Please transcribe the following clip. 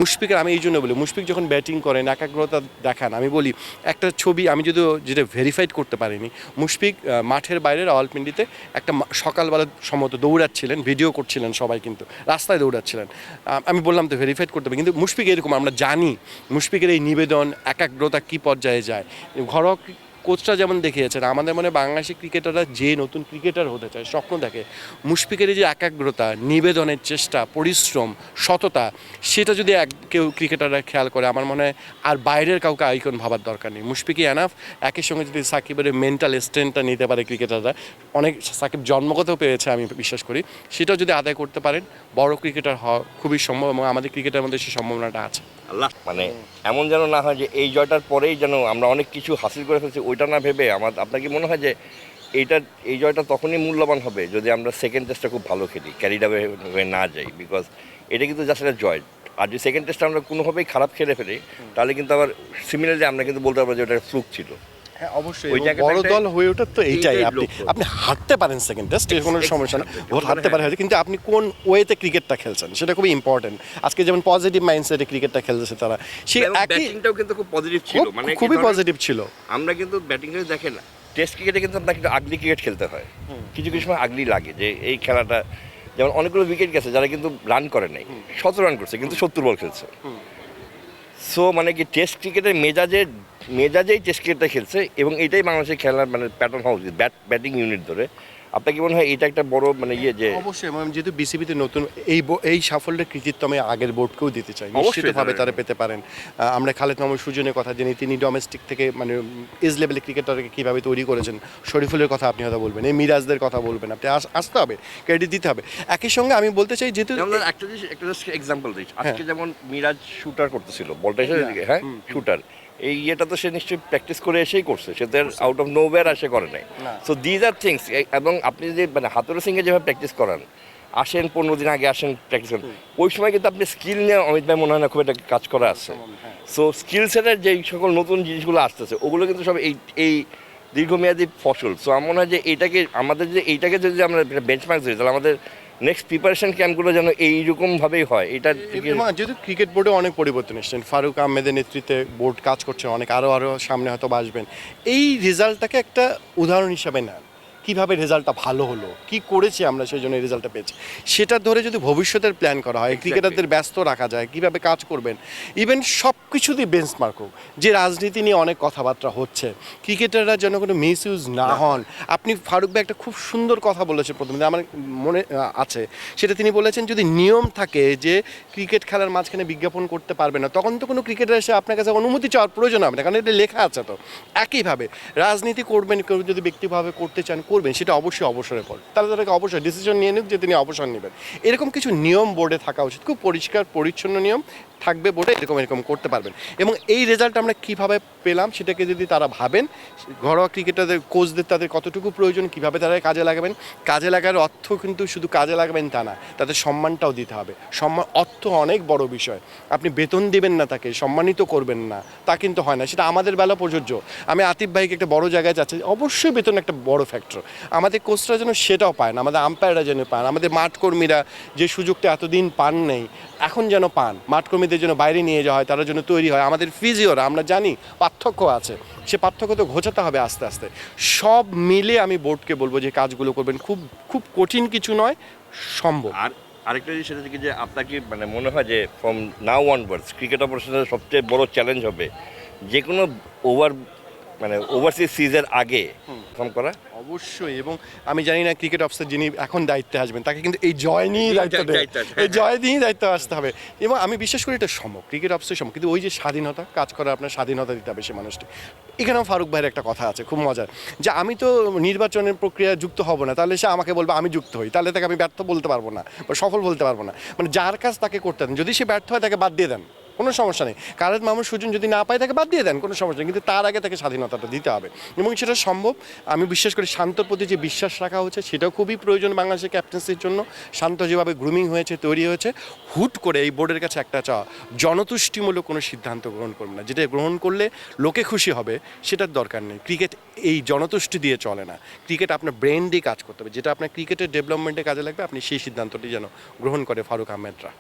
মুশফিকের আমি এই জন্য বলি, মুশফিক যখন ব্যাটিং করেন একাগ্রতা দেখান, আমি বলি একটা ছবি আমি যদি যেটা ভেরিফাইড করতে পারিনি, মুশফিক মাঠের বাইরে রাওয়ালপিন্ডিতে একটা সকালবেলা সম্ভবত দৌড়াচ্ছিলেন, ভিডিও করছিলেন সবাই, কিন্তু রাস্তায় দৌড়াচ্ছিলেন। আমি বললাম তো ভেরিফাইড করতে পারি, কিন্তু মুশফিক এরকম আমরা জানি মুশফিকের এই নিবেদন একাগ্রতা কী পর্যায়ে যায়। ঘরোয়া কোচটা যেমন দেখিয়েছেন, আমাদের মনে বাংলাদেশি ক্রিকেটাররা যে নতুন ক্রিকেটার হতে চায় স্বপ্ন দেখে, মুশফিকের যে একাগ্রতা, নিবেদনের চেষ্টা, পরিশ্রম, সততা, সেটা যদি কেউ ক্রিকেটাররা খেয়াল করে, আমার মনে হয় আর বাইরের কাউকে আইকন ভাবার দরকার নেই। মুশফিকই এনাফ। একই সঙ্গে যদি সাকিবের মেন্টাল স্ট্রেংথটা নিতে পারে ক্রিকেটাররা, অনেক সাকিব জন্মগত পেয়েছে আমি বিশ্বাস করি, সেটাও যদি আদায় করতে পারেন বড় ক্রিকেটার হওয়া খুবই সম্ভব, এবং আমাদের ক্রিকেটের মধ্যে সেই সম্ভাবনাটা আছে। আল্লাহ মানে এমন যেন না হয় যে এই জয়টার পরেই যেন আমরা অনেক কিছু হাসিল করে ফেলছি, ওইটা না ভেবে আপনার কি মনে হয় যে এই জয়টা তখনই মূল্যবান হবে যদি আমরা সেকেন্ড টেস্টটা খুব ভালো খেলি, ক্যারিড হয়ে না যাই, বিকজ এটা কিন্তু জাস্ট একটা জয়। আর যদি সেকেন্ড টেস্টটা আমরা কোনোভাবেই খারাপ খেলে ফেলি, তাহলে কিন্তু আবার সিমিলারলি আমরা কিন্তু বলতে পারবো যে ওটা ফ্লুক ছিল। হ্যাঁ অবশ্যই, বড় দল হয়ে ওঠার তো এইটাই, আপনি হারতে পারেন সেকেন্ড টেস্ট, কোনো সমস্যা না, ভোট হারতে পারে হয়তো, কিন্তু আপনি কোন ওয়েতে ক্রিকেটটা খেলছেন সেটা খুবই ইম্পর্টেন্ট। আজকে যেমন পজিটিভ মাইন্ডসেটে ক্রিকেটটা খেলছে তারা, সেই ব্যাটিংটাও কিন্তু খুব পজিটিভ ছিল, মানে খুবই পজিটিভ ছিল। আমরা কিন্তু ব্যাটিংটা দেখেন না, টেস্ট ক্রিকেটে কিন্তু আপনাকে একটু আগলি ক্রিকেট খেলতে হয়, কিছু কিছু সময় আগলি লাগে যে এই খেলাটা, যেমন অনেকগুলো উইকেট গেছে যারা কিন্তু রান করে নাই, 17 রান করছে কিন্তু 70 বল খেলছে। সো মানে কি টেস্ট ক্রিকেটের মেজাজেই টেস্ট ক্রিকেটটা খেলছে, এবং এটাই বাংলাদেশের খেলার মানে প্যাটার্ন হওয়া উচিত ব্যাটিং ইউনিট ধরে। আপনার কি মনে হয় এটা একটা বড় মানে যে অবশ্যই, যেহেতু বিসিবিতে নতুন এই সাফল্যের কৃতিত্ব আমি আগের বোর্ডকেও দিতে চাই, নিশ্চিতভাবে তারা পেতে পারেন। আমরা খালেদ মাহমুদ সুজনের কথা জানি, তিনি ডোমেস্টিক থেকে মানে এজ লেভেলে ক্রিকেটারকে কীভাবে তৈরি করেছেন। শরীফুলের কথা আপনি হয়তো বলবেন, এই মিরাজদের কথা বলবেন, আপনি আসতে হবে, ক্রেডিট দিতে হবে। একই সঙ্গে আমি বলতে চাই যেহেতু একটা এক্সাম্পল দিই, আজকে যেমন মিরাজ শুটার করতেছিল, বলটা এসে হ্যাঁ শুটার, এই ইয়েটা তো সে নিশ্চয়ই প্র্যাকটিস করে এসেই করছে, সে তো আউট অফ নোওয়্যার আসে করে নাই। So these are things. এবং আপনি যে মানে হাতুড়ি সিংয়ে যেভাবে প্র্যাকটিস করান, আসেন 15 দিন আগে আসেন প্র্যাকটিস করেন, ওই সময় কিন্তু আপনি স্কিল নিয়ে অমিত ভাই মনে হয় না খুব একটা কাজ করা আছে। সো স্কিল সেটের যেই সকল নতুন জিনিসগুলো আসতেছে ওগুলো কিন্তু সব এই দীর্ঘমেয়াদী ফসল। সো আমার মনে হয় যে এইটাকে যদি আমরা বেঞ্চমার্ক ধরি, তাহলে আমাদের নেক্সট প্রিপারেশন ক্যাম্পগুলো যেন এইরকমভাবেই হয়। এটা যেহেতু ক্রিকেট বোর্ডে অনেক পরিবর্তন এসেছেন, ফারুক আহমেদের নেতৃত্বে বোর্ড কাজ করছে, অনেক আরও সামনে হয়তো আসবেন, এই রেজাল্টটাকে একটা উদাহরণ হিসাবে নেন, কীভাবে রেজাল্টটা ভালো হলো, কি করেছি আমরা সেই জন্য এই রেজাল্টটা পেয়েছি, সেটা ধরে যদি ভবিষ্যতের প্ল্যান করা হয়, ক্রিকেটারদের ব্যস্ত রাখা যায়, কীভাবে কাজ করবেন, ইভেন সব কিছুতেই বেঞ্চমার্ক হোক। যে রাজনীতি নিয়ে অনেক কথাবার্তা হচ্ছে, ক্রিকেটাররা যেন কোনো মিস ইউজ না হন। আপনি ফারুক ভাই একটা খুব সুন্দর কথা বলেছেন প্রথমে, আমার মনে আছে, সেটা তিনি বলেছেন যদি নিয়ম থাকে যে ক্রিকেট খেলার মাঝখানে বিজ্ঞাপন করতে পারবে না, তখন তো কোনো ক্রিকেটার এসে আপনার কাছে অনুমতি চাওয়ার প্রয়োজন হবে না, কারণ এটা লেখা আছে। তো একইভাবে রাজনীতি করবেন, কেউ যদি ব্যক্তিভাবে করতে চান করবেন, সেটা অবশ্যই অবসরের পর তাহলে তাদেরকে অবশ্যই ডিসিশন নিয়ে নিক যে তিনি অবসর নেবেন। এরকম কিছু নিয়ম বোর্ডে থাকা উচিত, খুব পরিষ্কার পরিচ্ছন্ন নিয়ম থাকবে বোর্ডে, এরকম করতে পারবেন। এবং এই রেজাল্ট আমরা কীভাবে পেলাম সেটাকে যদি তারা ভাবেন, ঘরোয়া ক্রিকেটারদের কোচদের তাদের কতটুকু প্রয়োজন, কীভাবে তারা কাজে লাগাবেন, কাজে লাগার অর্থ কিন্তু শুধু কাজে লাগাবেন তা না, তাদের সম্মানটাও দিতে হবে। অর্থ অনেক বড় বিষয়, আপনি বেতন দেবেন না, তাকে সম্মানিত করবেন না, তা কিন্তু হয় না। সেটা আমাদের বেলা প্রযোজ্য। আমি আতিফ ভাইকে একটা বড় জায়গায় যাচ্ছি, অবশ্যই বেতন একটা বড় ফ্যাক্টর, আমাদের কোচরা যেন সেটাও পায় না, আমাদের আম্পায়াররা যেন পান, আমাদের মাঠকর্মীরা যে সুযোগটা এতদিন পান নেই এখন যেন পান, মাঠকর্মীদের জন্য বাইরে নিয়ে যাওয়া হয়, তারা জন্য তৈরি হয়, আমাদের ফিজিওরা, আমরা জানি পার্থক্য আছে, সে পার্থক্য তো ঘোচাতে হবে আস্তে আস্তে। সব মিলে আমি বোর্ডকে বলবো যে কাজগুলো করবেন, খুব খুব কঠিন কিছু নয়, সম্ভব। আর আরেকটা জিনিস সেটা থেকে যে আপনাকে মানে মনে হয় যে ফ্রম নাও অনওয়ার্ডস ক্রিকেট অপারেশনের সবচেয়ে বড় চ্যালেঞ্জ হবে যে কোনো ওভারসিজ সিজের আগে করা। অবশ্যই, এবং আমি জানি না ক্রিকেট অফিসার যিনি এখন দায়িত্বে আসবেন তাকে কিন্তু এই জয় নিয়েই এই জয় নিয়েই দায়িত্ব আসতে হবে। এবং আমি বিশ্বাস করি এটা সম্ভব, ক্রিকেট অফিসার সম্ভব, কিন্তু ওই যে স্বাধীনতা, কাজ করার আপনার স্বাধীনতা দিতে হবে সে মানুষটি। এখানেও ফারুক ভাইয়ের একটা কথা আছে খুব মজার, যে আমি তো নির্বাচনের প্রক্রিয়া যুক্ত হব না, তাহলে সে আমাকে বলবে আমি যুক্ত হই, তাহলে তাকে আমি ব্যর্থ বলতে পারবো না বা সফল বলতে পারবো না। মানে যার কাজ তাকে করতে দেন, যদি সে ব্যর্থ হয় তাকে বাদ দিয়ে দেন, কোনো সমস্যা নেই। খালেদ মাহমুদ সুজন যদি না পায় তাকে বাদ দিয়ে দেন, কোনো সমস্যা নেই, কিন্তু তার আগে তাকে স্বাধীনতাটা দিতে হবে, এবং সেটা সম্ভব। আমি বিশ্বাস করি শান্তর প্রতি যে বিশ্বাস রাখা হচ্ছে সেটাও খুবই প্রয়োজন বাংলাদেশের ক্যাপ্টেন্সির জন্য। শান্ত যেভাবে গ্রুমিং হয়েছে, তৈরি হয়েছে, হুট করে এই বোর্ডের কাছে একটা চাওয়া, জনতুষ্টিমূলক কোনো সিদ্ধান্ত গ্রহণ করবে না, যেটা গ্রহণ করলে লোকে খুশি হবে সেটার দরকার নেই। ক্রিকেট এই জনতুষ্টি দিয়ে চলে না, ক্রিকেট আপনার ব্রেন দিয়ে কাজ করতে হবে, যেটা আপনার ক্রিকেটের ডেভেলপমেন্টে কাজে লাগবে, আপনি সেই সিদ্ধান্তটি যেন গ্রহণ করে ফারুক আহমেদরা।